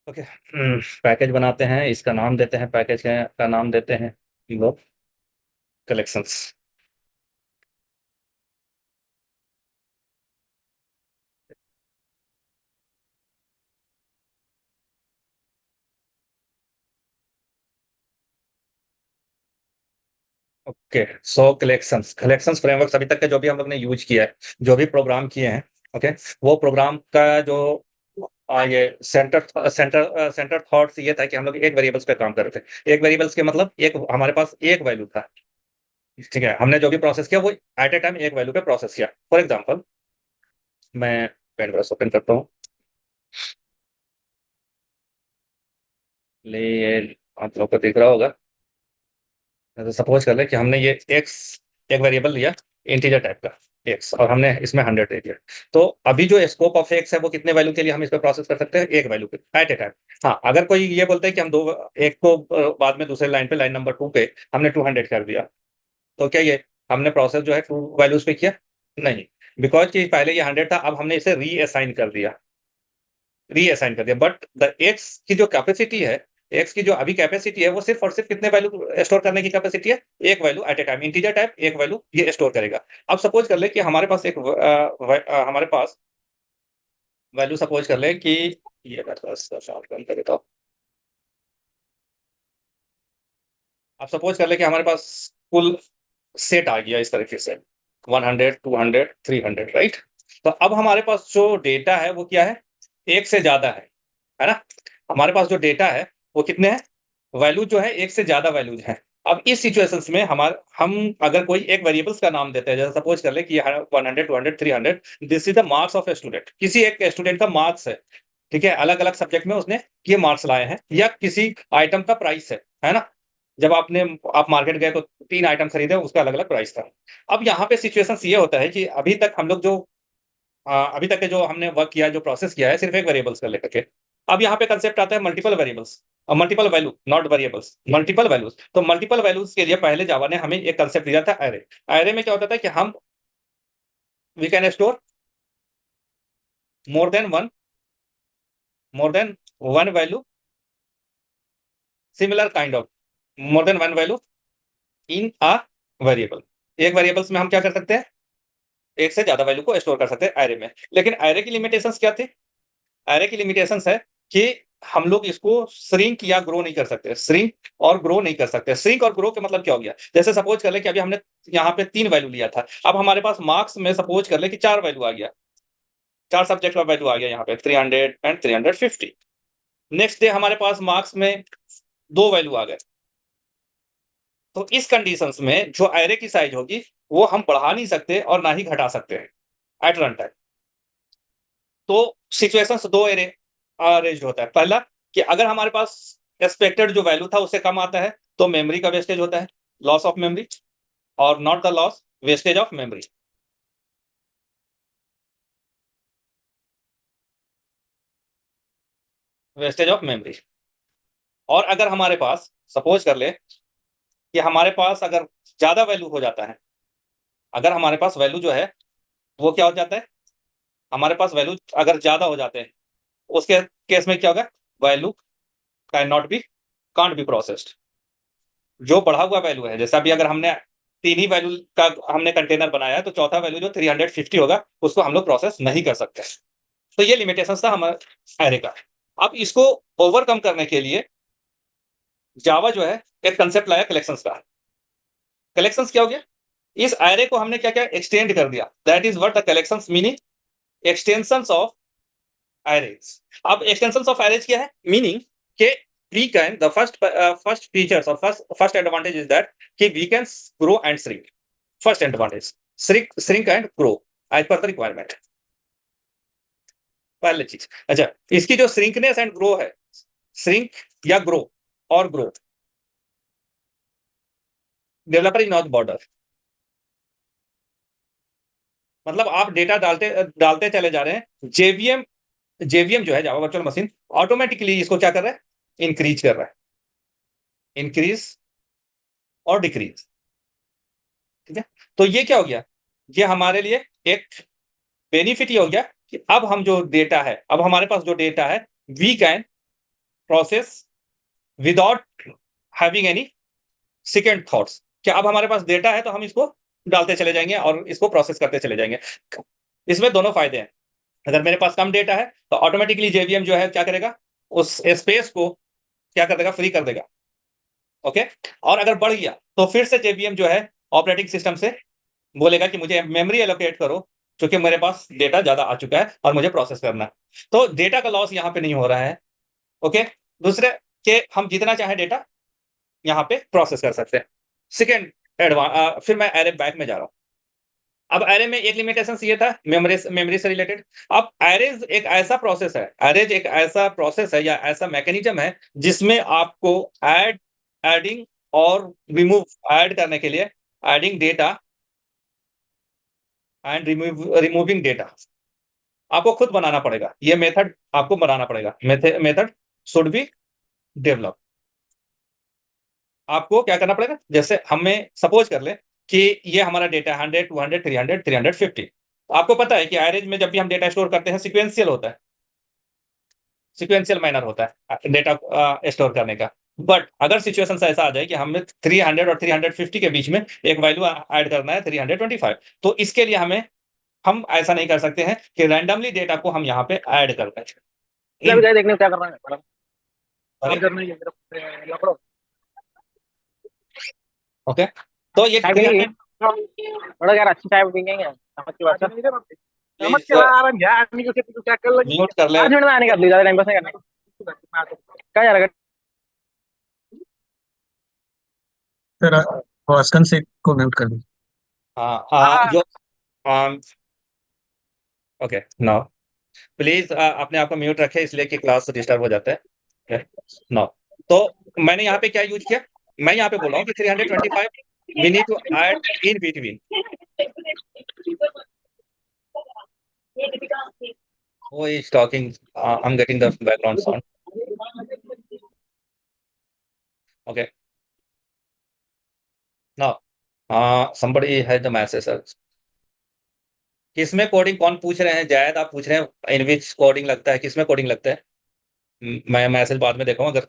Okay. Package बनाते हैं, इसका नाम देते हैं, पैकेज का नाम देते हैं लोग कलेक्शंस। ओके। सो कलेक्शंस कलेक्शंस फ्रेमवर्क अभी तक के जो भी हम लोग ने यूज किया है, जो भी प्रोग्राम किए हैं, ओके, वो प्रोग्राम का जो ये सेंटर थॉट्स ये था कि हम लोग एक वेरिएबल्स पे काम कर रहे थे। एक वेरिएबल्स के मतलब एक हमारे पास एक वैल्यू था। ठीक है, हमने जो भी प्रोसेस किया वो एट ए टाइम एक वैल्यू पे प्रोसेस किया। फॉर एग्जांपल, मैं पेन ब्रश ओपन करता हूँ। ये आप लोग को दिख रहा होगा। तो सपोज कर ले कि हमने ये एक्स एक वेरिएबल लिया, इंटीजर टाइप का एक्स, और हमने इसमें 100 दे दिया। तो अभी जो स्कोप ऑफ एक्स है वो कितने वैल्यू के लिए हम इस पे प्रोसेस कर सकते हैं? एक वैल्यू पे एट ए टाइम। हाँ, अगर कोई ये बोलता है कि हम दो एक को बाद में दूसरे लाइन पे, लाइन नंबर 2 पे हमने 200 कर दिया, तो क्या ये हमने प्रोसेस जो है टू वैल्यूज पे किया? नहीं, बिकॉज कि पहले ये 100 था, अब हमने इसे रीअसाइन कर दिया। बट द एक्स की जो कैपेसिटी है, एक्स की जो अभी कैपेसिटी है, वो सिर्फ और सिर्फ कितने वैल्यू स्टोर करने की कैपेसिटी है? एक value at a time, integer type एक वैल्यू ये स्टोर करेगा। अब सपोज कर ले कि हमारे पास हमारे पास वैल्यू, सपोज कर ले कि ये मैं थोड़ा सा शार्ट कर देता हूँ। अब सपोज कर ले कि हमारे पास कुल सेट आ गया इस तरीके से, 100, 200, 300, राइट? तो अब हमारे पास जो डेटा है वो क्या है? एक से ज्यादा है ना? हमारे पास जो डेटा है वो कितने हैं? वैल्यू जो है एक से ज्यादा वैल्यूज हैं। अब इस सिचुएशंस में हम अगर कोई एक वेरिएबल्स का नाम देते हैं, जैसे सपोज कर ले कि 100, 200, 300, this is the marks of a student. किसी एक स्टूडेंट का मार्क्स है, ठीक है, अलग अलग सब्जेक्ट में उसने ये मार्क्स लाए हैं, या किसी आइटम का प्राइस है ना? जब आप मार्केट गए तो 3 आइटम खरीदे, उसका अलग अलग प्राइस था। अब यहाँ पे सिचुएशन ये होता है कि अभी तक हम लोग जो अभी तक के जो हमने वर्क किया है, जो प्रोसेस किया है, सिर्फ एक वेरिएबल्स का लेकर के। अब यहाँ पे कंसेप्ट आता है multiple variables, multiple value, not variables, multiple values. तो मल्टीपल वैल्यूज के लिए पहले जावा ने हमें एक कंसेप्ट दिया था, एरे। एरे में क्या होता था कि हम we can store more than one more than one value, similar kind of, more than one value in a variable. एक वेरिएबल्स में हम क्या कर सकते हैं? एक से ज्यादा वैल्यू को स्टोर कर सकते हैं एरे में। लेकिन एरे की लिमिटेशंस क्या थी? एरे की लिमिटेशंस है कि हम लोग इसको श्रिंक या ग्रो नहीं कर सकते। श्रिंक और ग्रो नहीं कर सकते। श्रिंक और ग्रो का मतलब क्या हो गया? जैसे सपोज कर ले कि अभी हमने यहाँ पे 3 वैल्यू लिया था, अब हमारे पास मार्क्स में सपोज कर ले कि 4 वैल्यू आ गया, 4 सब्जेक्ट का वैल्यू आ गया यहाँ पे 300 एंड 350। नेक्स्ट डे हमारे पास मार्क्स में 2 वैल्यू आ गए। तो इस कंडीशंस में जो एरे की साइज होगी वो हम बढ़ा नहीं सकते और ना ही घटा सकते हैं एट रन टाइम। तो सिचुएशंस दो एरे अरेंज होता है। पहला, कि अगर हमारे पास एक्सपेक्टेड जो वैल्यू था उससे कम आता है तो मेमोरी का वेस्टेज होता है, लॉस ऑफ मेमोरी, और not the loss, wastage of memory, wastage of memory. और अगर हमारे पास सपोज कर ले कि हमारे पास अगर ज्यादा वैल्यू हो जाता है, अगर हमारे पास वैल्यू जो है वो क्या हो जाता है, हमारे पास वैल्यू अगर ज्यादा हो जाते हैं, उसके केस में क्या होगा? Value can not be, can't be processed. जो बढ़ा हुआ वैल्यू है, जैसे अभी अगर हमने 3 ही वैल्यू का हमने कंटेनर बनाया है, तो चौथा वैल्यू जो 350 होगा उसको हम लोग प्रोसेस नहीं कर सकते। तो ये लिमिटेशन था हमारे एरे का। अब इसको ओवरकम करने के लिए जावा जो है एक कंसेप्ट लाया कलेक्शंस का। कलेक्शंस क्या हो गया? इस एरे को हमने क्या क्या एक्सटेंड कर दिया। That is what the collections meaning, extensions of arrays. अब एक्सटेंशंस ऑफ एरेज क्या है? मीनिंग के we can the first features और फर्स्ट एडवांटेज इज दैट कि we can grow and shrink. First advantage, shrink and grow as per the requirement, पहली चीज। अच्छा, इसकी जो श्रिंकनेस एंड ग्रो है, श्रिंक या ग्रो और grow, developer is not bothered. मतलब आप डेटा डालते डालते चले जा रहे हैं, जेवीएम जो है, जावा वर्चुअल मशीन, ऑटोमेटिकली इसको क्या कर रहा है? इंक्रीज कर रहा है, इंक्रीज और डिक्रीज। ठीक है, तो ये क्या हो गया? ये हमारे लिए एक बेनिफिट ये हो गया कि अब हम जो डेटा है, अब हमारे पास जो डेटा है, we can process without having any second thoughts. क्या अब हमारे पास डेटा है तो हम इसको डालते चले जाएंगे और इसको प्रोसेस करते चले जाएंगे। इसमें दोनों फायदे हैं। अगर मेरे पास कम डेटा है तो ऑटोमेटिकली जेवीएम जो है क्या करेगा, उस स्पेस को क्या कर देगा, फ्री कर देगा। ओके, और अगर बढ़ गया तो फिर से जेवीएम जो है ऑपरेटिंग सिस्टम से बोलेगा कि मुझे मेमोरी एलोकेट करो, क्योंकि मेरे पास डेटा ज्यादा आ चुका है और मुझे प्रोसेस करना है। तो डेटा का लॉस यहाँ पे नहीं हो रहा है। ओके, दूसरे के हम जितना चाहे डेटा यहाँ पे प्रोसेस कर सकते हैं। सेकेंड फिर मैं एरे बैक में जा रहा हूँ। अब एरे में एक लिमिटेशन ये था मेमोरी से रिलेटेड। अब एरेज एक ऐसा प्रोसेस है, एरेज एक ऐसा प्रोसेस है या ऐसा मैकेनिज्म है जिसमें आपको एडिंग और रिमूव, ऐड करने के लिए adding data and removing data आपको खुद बनाना पड़ेगा। ये मेथड आपको बनाना पड़ेगा। Method should be develop. आपको क्या करना पड़ेगा, जैसे हमें सपोज कर ले कि ये हमारा डेटा 100, 200, 300, 350। आपको पता है कि एवरेज में जब भी हम डेटा स्टोर करते हैं सिक्वेंशियल होता है, सिक्वेंशियल मैनर होता है डेटा स्टोर करने का। बट अगर सिचुएशन ऐसा आ जाए कि हमें 300 और 350 के बीच में एक वैल्यू ऐड करना है 325, तो इसके लिए हम ऐसा नहीं कर सकते हैं कि रैंडमली डेटा को हम यहाँ पे ऐड कर दें। देखने क्या कर रहा है, ओके, तो ये बड़ा यार अच्छी चाय पियेंगे नमक की बात कर नमक के बाद यार आदमी को क्या कर लगी म्यूट कर ले। 5 मिनट में आने का ज्यादा टाइम पास नहीं करना क्या यार। सर वास्कन से को म्यूट कर दीजिए। हाँ, जो ओके, नाउ प्लीज अपने आप को म्यूट रखें, इसलिए कि क्लास डिस्टर्ब हो जाता है। नाउ तो मैंने यहाँ पे क्या यूज किया, मैं यहाँ पे बोल रहा हूँ कि 325 we need to add in between. Who is talking? I'm getting the background sound. Okay. Now, somebody had the message. किसमें कोडिंग कौन पूछ रहे हैं? जायद आप पूछ रहे हैं इन विच कोडिंग लगता है, किसमें कोडिंग लगता है? मैं मैसेज बाद में देखूंगा, अगर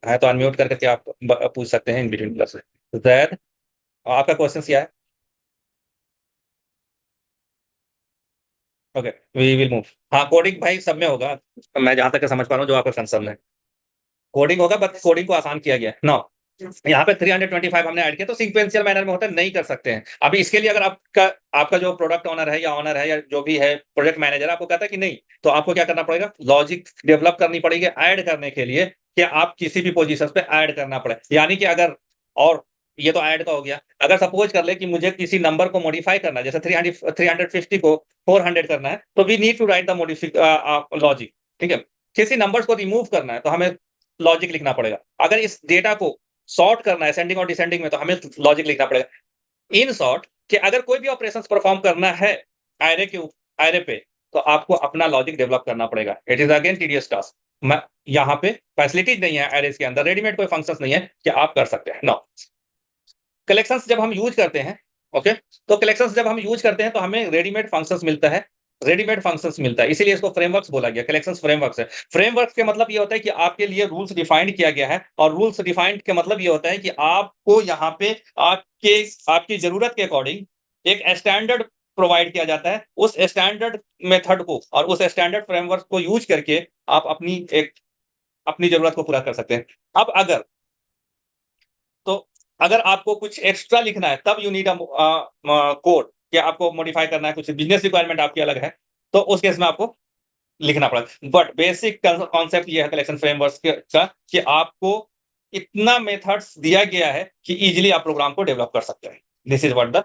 है तो अनम्यूट करके आप पूछ सकते हैं इन बिटवीन क्लास। जायद, आपका क्वेश्चन क्या है? Okay, we will move. हाँ, कोडिंग भाई सब में होगा, मैं जहां तक समझ पा रहा हूँ जो आपका कंसर्न है। कोडिंग होगा, बट कोडिंग को आसान किया गया नो। यहाँ पे 325 हमने ऐड किया तो सीक्वेंशियल मैनर में होता है, नहीं कर सकते हैं। अभी इसके लिए अगर आपका जो प्रोडक्ट ओनर है या ऑनर है या जो भी है प्रोजेक्ट मैनेजर आपको कहता है कि नहीं, तो आपको क्या करना पड़ेगा, लॉजिक डेवलप करनी पड़ेगी ऐड करने के लिए, कि आप किसी भी पोजीशन पे ऐड करना पड़े। यानी कि अगर, और ये तो ऐड का हो गया, अगर सपोज कर ले कि मुझे किसी नंबर को मॉडिफाई करना है, जैसे 350 को 400 करना है, तो we need to write the logic. ठीक है, किसी नंबर्स को रिमूव करना है तो हमें लॉजिक लिखना पड़ेगा। अगर इस डेटा को सॉर्ट करना है असेंडिंग और डिसेंडिंग में, तो हमें लॉजिक लिखना पड़ेगा। इन शॉर्ट कि अगर कोई भी ऑपरेशंस परफॉर्म करना है एरे पे, तो आपको अपना लॉजिक डेवलप करना पड़ेगा। It is again tedious task. यहाँ पे फैसिलिटीज नहीं है एरेस के अंदर, रेडीमेड कोई फंक्शंस नहीं है कि आप कर सकते हैं। नो, कलेक्शंस जब हम यूज करते हैं, ओके, तो कलेक्शंस जब हम यूज करते हैं तो हमें रेडीमेड फंक्शंस मिलता है, रेडीमेड फंक्शंस मिलता है, इसीलिए इसको फ्रेमवर्क्स बोला गया। कलेक्शंस फ्रेमवर्क्स है। फ्रेमवर्क्स के मतलब ये होता है कि आपके लिए रूल्स डिफाइंड किया गया है, और रूल्स डिफाइंड के मतलब ये होता है कि आपको यहाँ पे आपकी जरूरत के अकॉर्डिंग एक स्टैंडर्ड प्रोवाइड किया जाता है। उस स्टैंडर्ड मेथड को और उस स्टैंडर्ड फ्रेमवर्क को यूज करके आप अपनी जरूरत को पूरा कर सकते हैं। अब अगर आपको कुछ एक्स्ट्रा लिखना है, तब यू नीड कोड, कि आपको मॉडिफाई करना है, कुछ बिजनेस रिक्वायरमेंट आपकी अलग है, तो उस केस में आपको लिखना पड़ेगा। बट बेसिक कॉन्सेप्ट ये है कलेक्शन फ्रेमवर्क का, कि आपको इतना मेथड्स दिया गया है कि इजीली आप प्रोग्राम को डेवलप कर सकते हैं। This is what the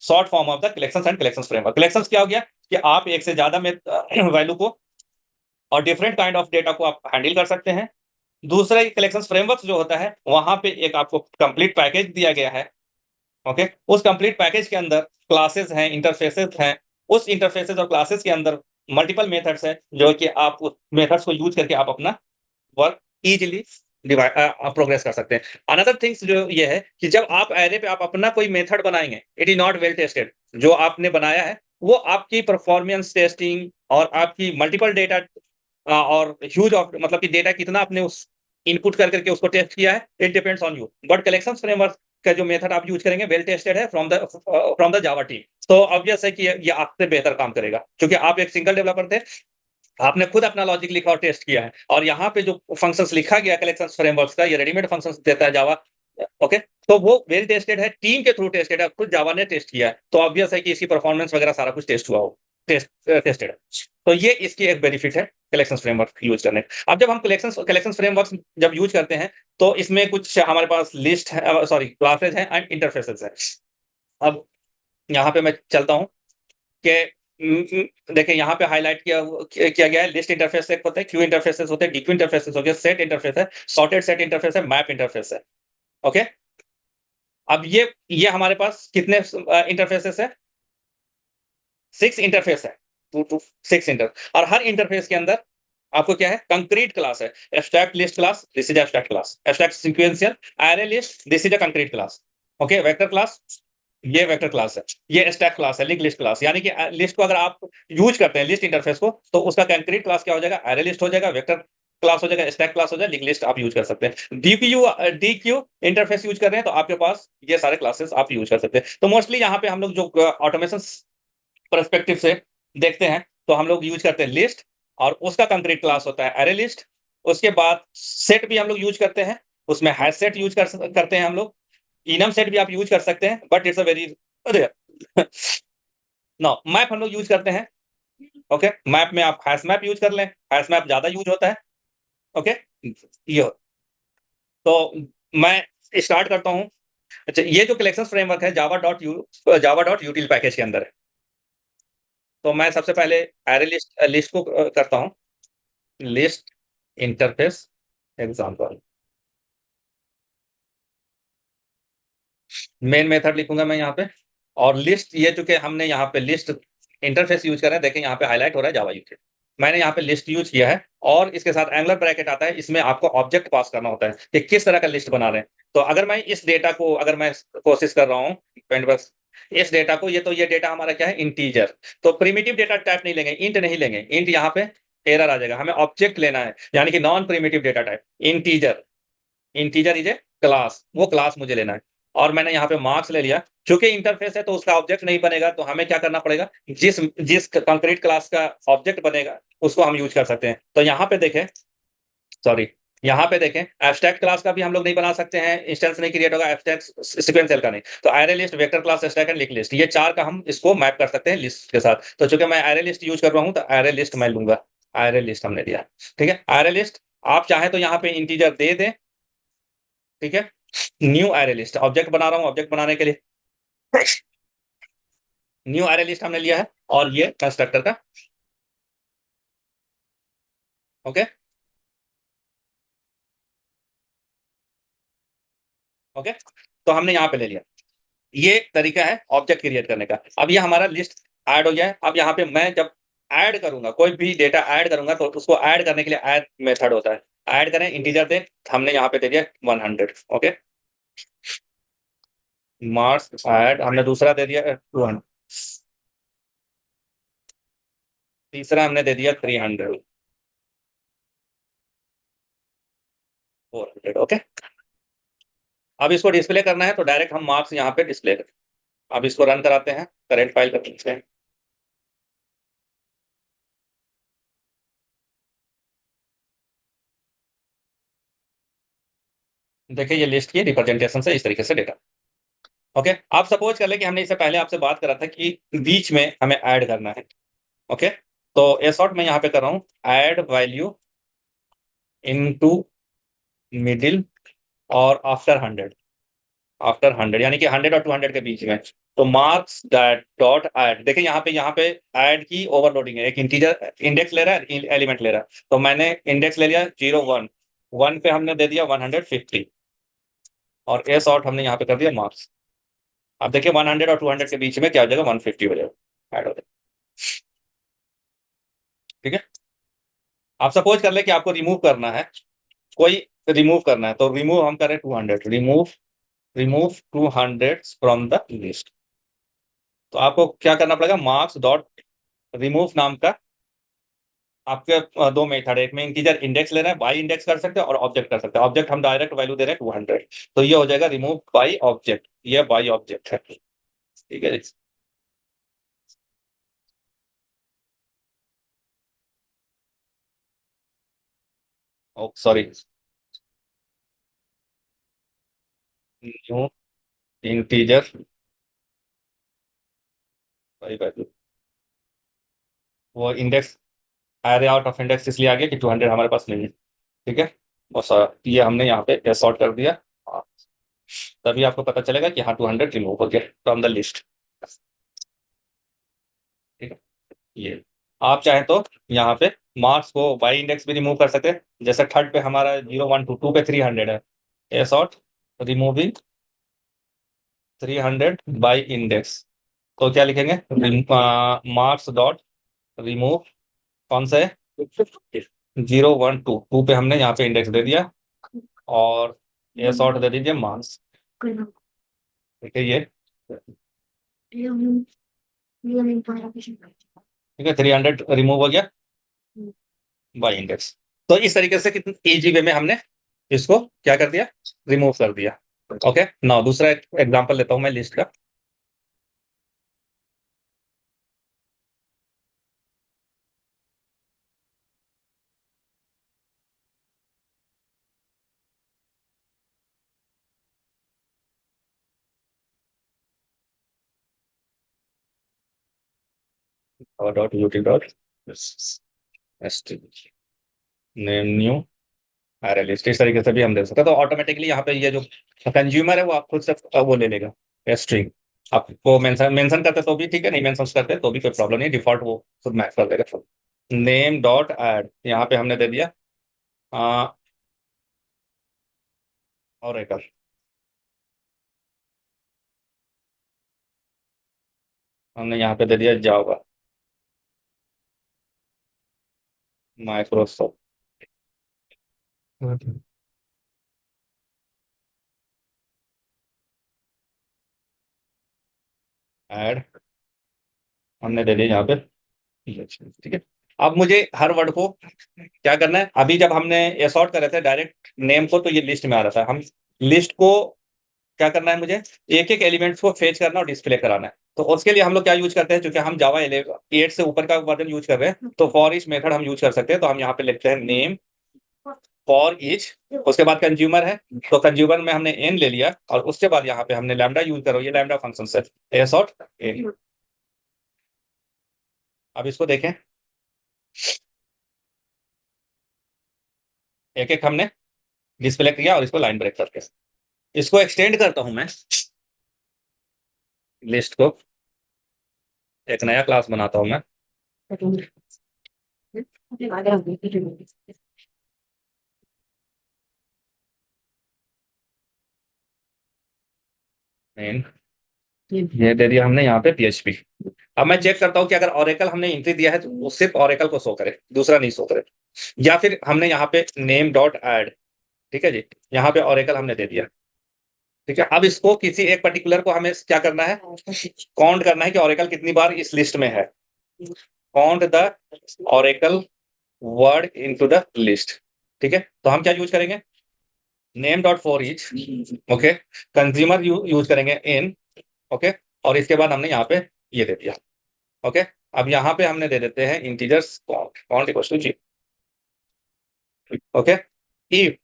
short form of the collections and collections framework. Collections क्या हो गया, कि आप एक से ज्यादा वैल्यू को और डिफरेंट काइंड ऑफ डेटा को आप हैंडल कर सकते हैं। दूसरा कलेक्शंस फ्रेमवर्क जो होता है, वहां पे एक आपको कंप्लीट पैकेज दिया गया है। ओके, उस कंप्लीट पैकेज के अंदर क्लासेस हैं, इंटरफेसेस हैं। उस इंटरफेसेस और क्लासेस के अंदर मल्टीपल मेथड्स हैं, जो कि आप उस मेथड्स को यूज करके आप अपना वर्क इजीली प्रोग्रेस कर सकते हैं। अनदर थिंग्स जो ये है कि जब आप एरे पे आप अपना कोई मेथड बनाएंगे, it is not well tested. जो आपने बनाया है वो आपकी परफॉर्मेंस टेस्टिंग और आपकी मल्टीपल डेटा और ह्यूज ऑफ मतलब कि डेटा कितना आपने उस इनपुट कर करके उसको टेस्ट किया है, it depends on you. But collection framework का जो मेथड आप यूज करेंगे वेल टेस्टेड है फ्रॉम द जावा टीम। तो ऑब्वियस है कि ये आपसे बेहतर काम करेगा, क्योंकि आप एक सिंगल डेवलपर थे, आपने खुद अपना लॉजिक लिखा और टेस्ट किया है, और यहाँ पे जो फंक्शंस लिखा गया कलेक्शन फ्रेमवर्क का, ये रेडीमेड फंक्शंस देता है जावा। ओके, तो वो वेल टेस्टेड है, टीम के थ्रू टेस्टेड है, खुद जावा ने टेस्ट किया है, तो ऑब्वियस है कि इसकी परफॉर्मेंस वगैरह सारा कुछ टेस्ट हुआ हो, टेस्टेड है। तो ये इसकी एक बेनिफिट है कलेक्शन फ्रेमवर्क यूज करने का। अब जब हम कलेक्शन फ्रेमवर्क जब यूज करते हैं तो इसमें कुछ हमारे पास लिस्ट है, सॉरी क्लासेज है एंड इंटरफेसेस है। अब यहाँ पे मैं चलता हूँ कि देखिए यहाँ पे हाईलाइट किया गया है, लिस्ट इंटरफेस एक होता है, क्यू इंटरफेसेस होते हैं, डीक्यू इंटरफेसेस हो गया, सेट इंटरफेस है, सॉर्टेड सेट इंटरफेस है, मैप इंटरफेस है। ओके, अब ये हमारे पास कितने इंटरफेसेस है? 6 इंटरफेस है, 2 to 6 और हर इंटरफेस के अंदर आपको क्या है? कंक्रीट क्लास है। Abstract list class, this is abstract class. Abstract sequential array list, this is a concrete class. Okay, vector class, ये वेक्टर क्लास है। ये स्टैक क्लास है, लिंक लिस्ट क्लास, यानी कि लिस्ट को अगर आप यूज करते हैं लिस्ट इंटरफेस को, तो उसका कंक्रीट क्लास क्या हो जाएगा? एरे लिस्ट हो जाएगा, वेक्टर क्लास हो जाएगा, स्टैक क्लास हो जाएगा, लिंक लिस्ट आप यूज कर सकते हैं। डीक्यू इंटरफेस यूज कर रहे हैं तो आपके पास ये सारे क्लासेस आप यूज कर सकते हैं। तो मोस्टली यहाँ पे हम लोग जो ऑटोमेशन परस्पेक्टिव से देखते हैं तो हम लोग यूज करते हैं लिस्ट, और उसका कंक्रीट क्लास होता है एरे लिस्ट। उसके बाद सेट भी हम लोग यूज करते हैं, उसमें हैश सेट यूज करते हैं हम लोग। इनम सेट भी आप यूज कर सकते हैं, but it's a very rare. No, map हम लोग यूज करते हैं। ओके, मैप में आप हैश मैप यूज कर लें, हैश मैप ज्यादा यूज होता है। ओके, ये तो मैं स्टार्ट करता हूं। अच्छा, ये जो कलेक्शन फ्रेमवर्क है जावा डॉट यूटिल पैकेज के अंदर है। तो मैं सबसे पहले एरे लिस्ट लिस्ट को करता हूं, list interface example. Main method लिखूंगा मैं यहाँ पे, और लिस्ट ये चूंकि हमने यहाँ पे लिस्ट इंटरफेस यूज कर रहे हैं, देखें यहाँ पे हाईलाइट हो रहा है जावा यूटिल। मैंने यहाँ पे लिस्ट यूज किया है, और इसके साथ एंगुलर ब्रैकेट आता है, इसमें आपको ऑब्जेक्ट पास करना होता है कि किस तरह का लिस्ट बना रहे हैं। तो अगर मैं इस डेटा को, अगर मैं कोशिश कर रहा हूँ बस इस डेटा को, ये डेटा हमारा क्या है? इंटीजर। तो प्रिमिटिव डेटा टाइप नहीं लेंगे, इंट नहीं लेंगे, इंट यहाँ पे एरर आ जाएगा। हमें ऑब्जेक्ट लेना है, यानी कि non primitive data type integer. Integer is a class, वो क्लास मुझे लेना है। और मैंने यहाँ पे मार्क्स ले लिया, क्योंकि इंटरफेस है तो उसका ऑब्जेक्ट नहीं बनेगा, तो हमें क्या करना पड़ेगा? जिस जिस कंक्रीट क्लास का ऑब्जेक्ट बनेगा उसको हम यूज कर सकते हैं। तो यहाँ पे देखें, सॉरी, यहाँ पे देखें, एब्स्ट्रैक्ट क्लास का भी हम लोग नहीं बना सकते हैं, इंस्टेंस नहीं क्रिएट होगा, एब्स्ट्रैक्ट सीक्वेंशियल का नहीं। तो array list, vector class, stack and link list, ये 4 का हम इसको मैप कर सकते हैं लिस्ट के साथ। तो चूंकि मैं एरे लिस्ट यूज कर रहा हूँ तो एरे लिस्ट मैं लूंगा, एरे लिस्ट हमने दिया। ठीक है, एरे लिस्ट आप चाहे तो यहाँ पे इंटीजर दे दें। ठीक है, न्यू एरे लिस्ट ऑब्जेक्ट बना रहा हूं, ऑब्जेक्ट बनाने के लिए न्यू एरे लिस्ट हमने लिया है, और ये कंस्ट्रक्टर का। ओके, ओके, तो हमने यहाँ पे ले लिया। ये तरीका है ऑब्जेक्ट क्रिएट करने का। अब ये हमारा लिस्ट ऐड हो गया है। अब यहाँ पे मैं जब ऐड करूंगा, कोई भी डेटा ऐड करूंगा, तो उसको ऐड करने के लिए ऐड मेथड होता है। ऐड करें, इंटीजर दे, हमने यहाँ पे दे दिया 100। ओके, मार्क्स ऐड हमने दूसरा दे दिया 200, तीसरा हमने दे दिया 300, 400। ओके, अब इसको डिस्प्ले करना है तो डायरेक्ट हम मार्क्स यहाँ पे डिस्प्ले करें। अब इसको रन कराते हैं, करेंट फाइल करते हैं। देखिए ये लिस्ट की रिप्रेजेंटेशन से इस तरीके से डेटा। ओके, आप सपोज कर ले कि हमने इससे पहले आपसे बात करा था कि बीच में हमें ऐड करना है। ओके, तो ए शॉर्ट मैं यहाँ पे कर रहा हूँ, ऐड वैल्यू इनटू मिडिल और आफ्टर 100, आफ्टर 100 यानी कि 100 और 200 के बीच में। तो मार्क्स दैट डॉट ऐड, देखिए यहाँ पे ऐड की ओवरलोडिंग है, एक इंटीजर इंडेक्स ले रहा है, एलिमेंट ले रहा है। तो मैंने इंडेक्स ले लिया 0 1, 1 पे हमने दे दिया 150, और ए शॉर्ट हमने यहाँ पे कर दिया मार्क्स। अब देखिए 100 और 200 के बीच में क्या हो जाएगा? 150 हो जाएगा, ऐड हो जाएगा। ठीक है, आप सपोज कर ले कि आपको रिमूव करना है, कोई रिमूव करना है, तो रिमूव हम करें 200, रिमूव 200 फ्रॉम द लिस्ट। तो आपको क्या करना पड़ेगा, मार्क्स डॉट रिमूव नाम का आपके दो मेथड है। एक में इंटीजर इंडेक्स ले रहे हैं, बाई इंडेक्स कर सकते हैं, और ऑब्जेक्ट कर सकते हैं। ऑब्जेक्ट हम डायरेक्ट वैल्यू दे रहे हैं 200, तो ये हो जाएगा रिमूव बाई ऑब्जेक्ट, ये बाई ऑब्जेक्ट है। ठीक है जी। Oh sorry, new integer by value, वो index array out of index इसलिए आ गया कि 200 हमारे पास नहीं है। ठीक है, बस ये हमने यहाँ पे सॉर्ट कर दिया। हाँ, तभी आपको पता चलेगा कि हाँ 200 रिमूव हो गया फ्रॉम द लिस्ट। ठीक है, ये आप चाहें तो यहाँ पे मार्क्स को बाई इंडेक्स भी रिमूव कर सकते हैं। जैसे थर्ड पे हमारा 0 1 2 2 पे 300 है, a sort removing 300 by index, तो क्या लिखेंगे, मार्क्स डॉट रिमूव कौन सा है, 0 1 2 2 पे हमने यहाँ पे इंडेक्स दे दिया, और ए सॉर्ट दे दीजिए मार्क्स। ठीक है, ये ठीक है, 300 रिमूव हो गया बाई इंडेक्स। तो इस तरीके से कितनी इजी वे में हमने इसको क्या कर दिया, रिमूव कर दिया। ओके, नाउ दूसरा एग्जांपल लेता हूं मैं लिस्ट का। Dot UT dot name new अरे लिस्ट, इस तरीके से भी हम दे सकते हैं। तो ऑटोमेटिकली यहाँ पे ये जो कंज्यूमर है वो आप खुद से वो ले लेगा स्ट्रिंग। आपको मेंशन मेंशन करते तो भी ठीक है, नहीं मेंशन करते तो भी कोई प्रॉब्लम नहीं, डिफॉल्ट वो खुद मैच कर देगा। नेम डॉट ऐड यहाँ पे हमने दे दिया और एक हमने यहाँ पे दे दिया जावा माइक्रोसॉफ्ट। ऐड हमने दे दिया यहाँ पे, ठीक है। अब मुझे हर वर्ड को क्या करना है, अभी जब हमने ये सॉर्ट कर रहे थे डायरेक्ट नेम को, तो ये लिस्ट में आ रहा था। हम लिस्ट को क्या करना है, मुझे एक एक एलिमेंट्स को फेच करना और डिस्प्ले कराना है। तो उसके लिए हम लोग क्या यूज करते हैं, क्योंकि हम जावा 8 से ऊपर का वर्जन यूज कर रहे हैं, तो फॉर ईच मेथड हम यूज कर सकते हैं। तो हम यहाँ पे लिखते हैं नेम फॉर ईच, उसके बाद कंज्यूमर है, तो कंज्यूमर में हमने एन ले लिया, और उसके बाद यहाँ पे हमने लैम्डा यूज करो, ये लैम्डा फंक्शन से ए सॉर्ट एन। अब इसको देखें, एक एक हमने डिस्प्ले किया, और इसको लाइन ब्रेक करके इसको एक्सटेंड करता हूं मैं, लिस्ट को एक नया क्लास बनाता हूं मैं। मेन ये दे दिया हमने यहाँ पे पीएचपी। अब मैं चेक करता हूँ कि अगर ओरेकल हमने एंट्री दिया है तो वो सिर्फ ओरेकल को शो करे, दूसरा नहीं शो करे। या फिर हमने यहाँ पे नेम डॉट ऐड, ठीक है जी, यहाँ पे ओरेकल हमने दे दिया। ठीक है, अब इसको किसी एक पर्टिकुलर को हमें क्या करना है, काउंट करना है कि ओरेकल कितनी बार इस लिस्ट में है। Count the Oracle word into the list. ठीक है, तो हम क्या यूज करेंगे, name dot for each, okay, consumer use करेंगे इन, ओके, और इसके बाद हमने यहाँ पे ये दे दिया। ओके, अब यहाँ पे हमने दे देते हैं integers count, count equals to G. Okay, if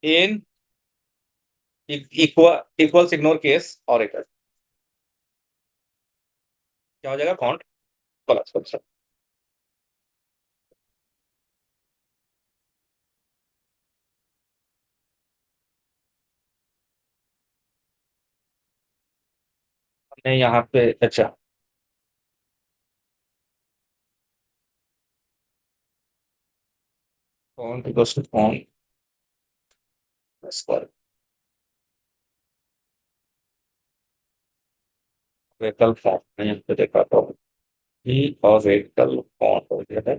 in equals ignore case और एक क्या हो जाएगा, काउंट प्लस। हमने यहाँ पे अच्छा count equals to count square vehicle form में यहाँ पे देखा तो ई और व्हीकल काउंट हो गया है।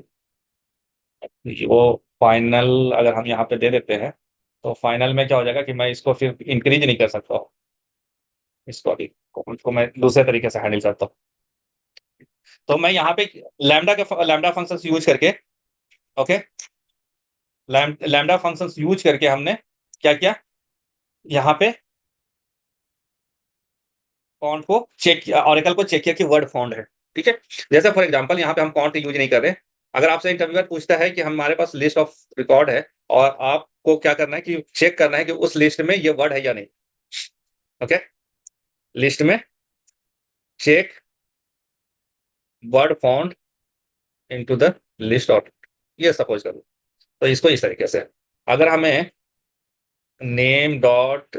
वो फाइनल अगर हम यहाँ पे दे देते हैं, तो फाइनल में क्या हो जाएगा कि मैं इसको फिर इंक्रीज नहीं कर सकता हूँ। इसको अभी कॉन्ट को मैं दूसरे तरीके से हैंडल करता हूँ। तो मैं यहाँ पे लैम्डा फंक्शंस यूज करके, ओके, लैम्डा फंक्शंस यूज करके हमने क्या किया, यहाँ पे कॉन्ट को चेक किया, ऑरेकल को चेक किया कि वर्ड फाउंड है। ठीक है, जैसे फॉर एग्जांपल यहाँ पे हम कॉन्ट यूज नहीं कर रहे। अगर आपसे इंटरव्यूअर पूछता है कि हमारे पास लिस्ट ऑफ रिकॉर्ड है और आपको क्या करना है कि चेक करना है कि उस लिस्ट में ये वर्ड है या नहीं। ओके, लिस्ट में check word found into the list of, ये सपोज करो। तो इसको इस तरीके से, अगर हमें name dot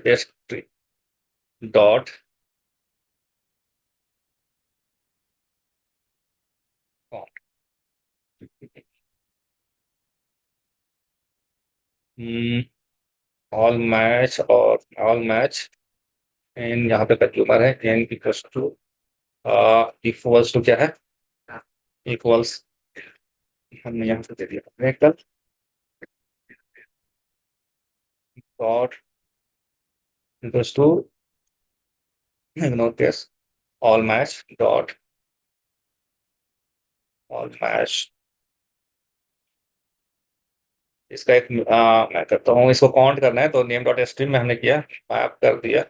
dot all match और ऑल मैच एन, यहाँ पे कंज्यूमर है, एन इक्वल्स टू क्या है, इक्वल्स, हमने यहाँ से दे दिया vector dot equals to, ignore case, all match dot all match. इसका एक मैं करता हूँ, इसको काउंट करना है तो नेम डॉट स्ट्रिंग में हमने किया, मैप कर दिया,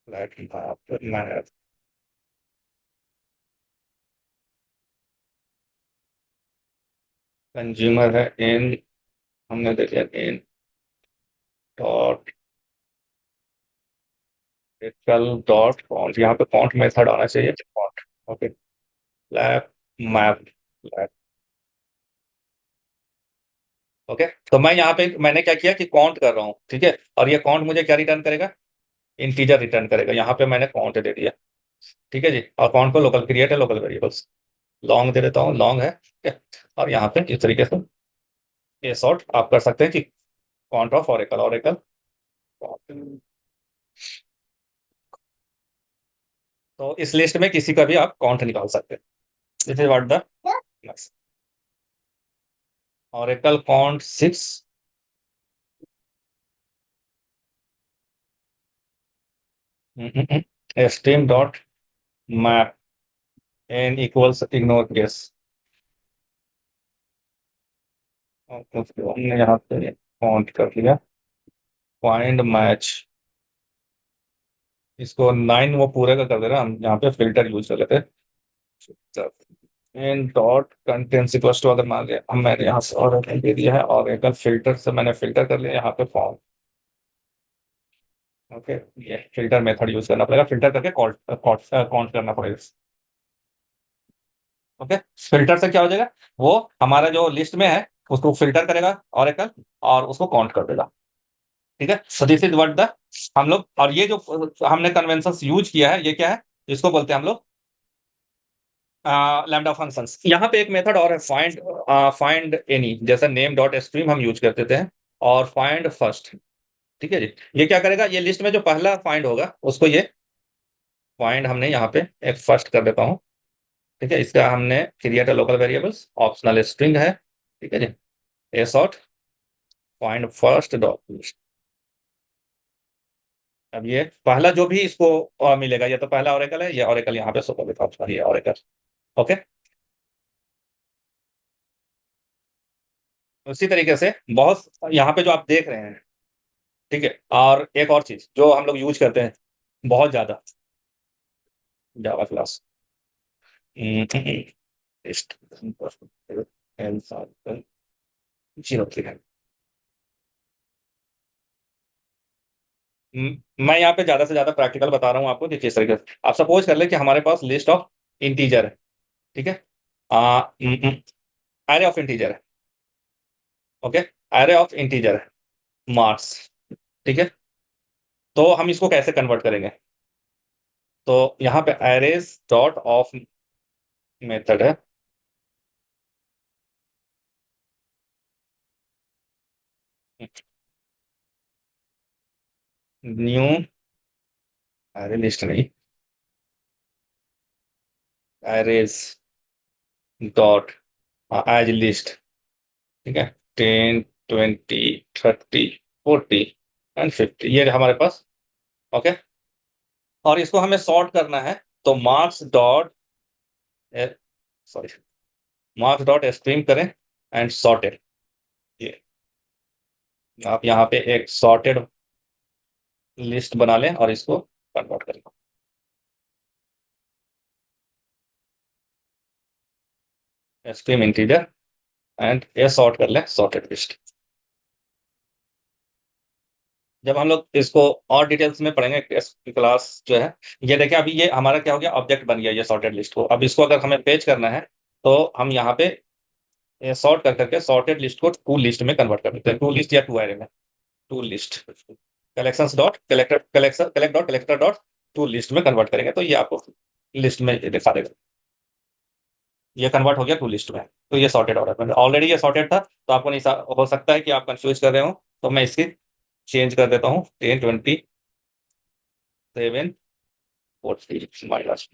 मैप कंज्यूमर है इन, हमने दे दिया इन डॉट कल डॉट काउंट, यहाँ पे काउंट मेथड आना चाहिए count. Okay, lap map lap. Okay, तो मैं यहाँ पे मैंने क्या किया कि काउंट कर रहा हूँ, ठीक है, और ये काउंट मुझे क्या रिटर्न करेगा, इंटीजर रिटर्न करेगा। यहाँ पे मैंने काउंट दे दिया, ठीक है जी, और काउंट को लोकल क्रिएट है, लोकल वेरिएबल्स लॉन्ग दे देता हूँ, लॉन्ग है, ठीक है। और यहाँ पे इस तरीके से ये सॉर्ट आप कर सकते हैं कि काउंट ऑफ ऑरेकल, ऑरेकल। तो इस लिस्ट में किसी का भी आप काउंट निकाल सकते हैं। This is what the oracle count 6, stream dot map n equals ignore case. हमने यहाँ पे काउंट कर लिया, फाइंड मैच, इसको 9 वो पूरे का कर दे रहा, हम यहाँ पे फिल्टर यूज कर लेते हैं। In dot contents equals to, अगर मान लिया हम, मैंने यहाँ से और दे दिया है, और एक फिल्टर से मैंने फिल्टर कर लिया यहाँ पे फॉर्म। ओके, ये फिल्टर मेथड यूज करना पड़ेगा, फिल्टर करके काउंट करना पड़ेगा। ओके, फिल्टर से क्या हो जाएगा, वो हमारा जो लिस्ट में है उसको फिल्टर करेगा ऑरेकल और उसको काउंट कर देगा। ठीक है, so this is what the हम लोग, और ये जो हमने कन्वेंशन यूज किया है ये क्या है, इसको बोलते हैं हम लोग लैम्डा फंक्शंस। यहाँ पे एक मेथड और है, फाइंड एनी, जैसा नेम डॉट स्ट्रीम हम यूज करते थे, और फाइंड फर्स्ट। ठीक है जी, ये क्या करेगा, ये लिस्ट में जो पहला फाइंड होगा उसको ये फाइंड, हमने यहाँ पे एक फर्स्ट कर देता हूँ। ठीक है, इसका हमने create local variables, optional string है। ठीक है जी, a sort find first dot. अब ये पहला जो भी इसको मिलेगा, ये तो पहला ऑरेकल है, ये ऑरेकल यहाँ पे सो कर देता हूँ, ये ऑरेकल। ओके, उसी तरीके से बहुत यहाँ पे जो आप देख रहे हैं। ठीक है, और एक और चीज जो हम लोग यूज करते हैं बहुत ज्यादा, जावा क्लास, जीरो थ्री है। मैं यहाँ पे ज्यादा से ज्यादा प्रैक्टिकल बता रहा हूँ आपको कि किस तरीके से, आप सपोज कर ले कि हमारे पास लिस्ट ऑफ इंटीजर है। ठीक है, एरे ऑफ इंटीजर है। ओके, एरे ऑफ इंटीजर है मार्क्स। ठीक है, तो हम इसको कैसे कन्वर्ट करेंगे, तो यहाँ पे एरेज डॉट ऑफ मेथड है, न्यू एरे लिस्ट नहीं, एरेज डॉट एज लिस्ट। ठीक है, 10 20 30 40, एंड 50, ये हमारे पास। ओके, और इसको हमें सॉर्ट करना है, तो marks dot, sorry, marks dot stream करें एंड सॉर्टेड। ये आप यहाँ पे एक सॉर्टेड लिस्ट बना लें और इसको कन्वर्ट करें। स्ट्रीम इंटीजर एंड ये सॉर्ट कर लें सॉर्टेड लिस्ट। जब हम लोग इसको और डिटेल्स में पढ़ेंगे क्लास जो है, ये देखिए अभी ये हमारा क्या हो गया, ऑब्जेक्ट बन गया ये सॉर्टेड लिस्ट को। अब इसको अगर हमें पेज करना है तो हम यहाँ पे सॉर्ट कर करके सॉर्टेड लिस्ट को टू लिस्ट में कन्वर्ट कर देते हैं, टू लिस्ट या टू एरे में। To list collections dot collector collection collect dot collector dot to list में कन्वर्ट करेंगे तो ये आपको लिस्ट में दिखा देगा। ये कन्वर्ट हो गया टू लिस्ट में, तो ये सॉर्टेड ऑर्डर में। ऑलरेडी ये सॉर्टेड था तो आपको नहीं हो सकता है कि आप कंफ्यूज कर रहे हो, तो मैं इसकी चेंज कर देता हूँ 10 20 7 40 माइनस।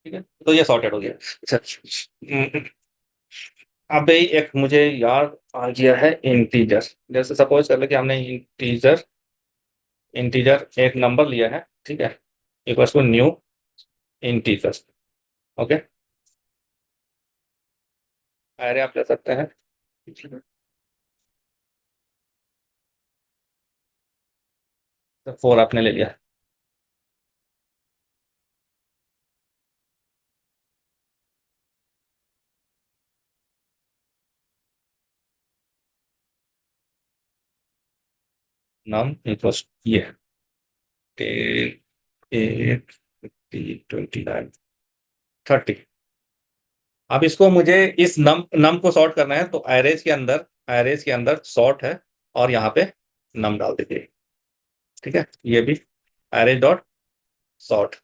ठीक है, तो ये सॉर्टेड हो गया। अच्छा, अब भाई एक मुझे याद आ गया है, इंटीजर। जैसे सपोज कर ले कि हमने इंटीजर इंटीजर एक नंबर लिया है, ठीक है, equals to new integer. Okay, अरे आप ले सकते हैं, तो 4 आपने ले लिया। नम इक्वल्स ये 10 8 50 29 30। अब इसको मुझे इस नम नम को सॉर्ट करना है, तो एरेज के अंदर सॉर्ट है और यहाँ पे नम डाल दीजिए। ठीक है, ये भी एरेज डॉट सॉर्ट।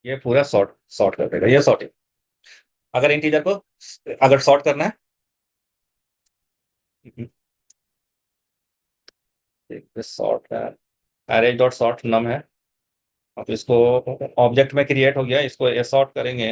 ये पूरा सॉर्ट सॉर्ट कर देगा, ये सॉर्टिंग। अगर इंटीजर को अगर सॉर्ट करना है, सॉर्ट है, एरेज डॉट सॉर्ट नम है। अब इसको ऑब्जेक्ट में क्रिएट हो गया, इसको सॉर्ट करेंगे।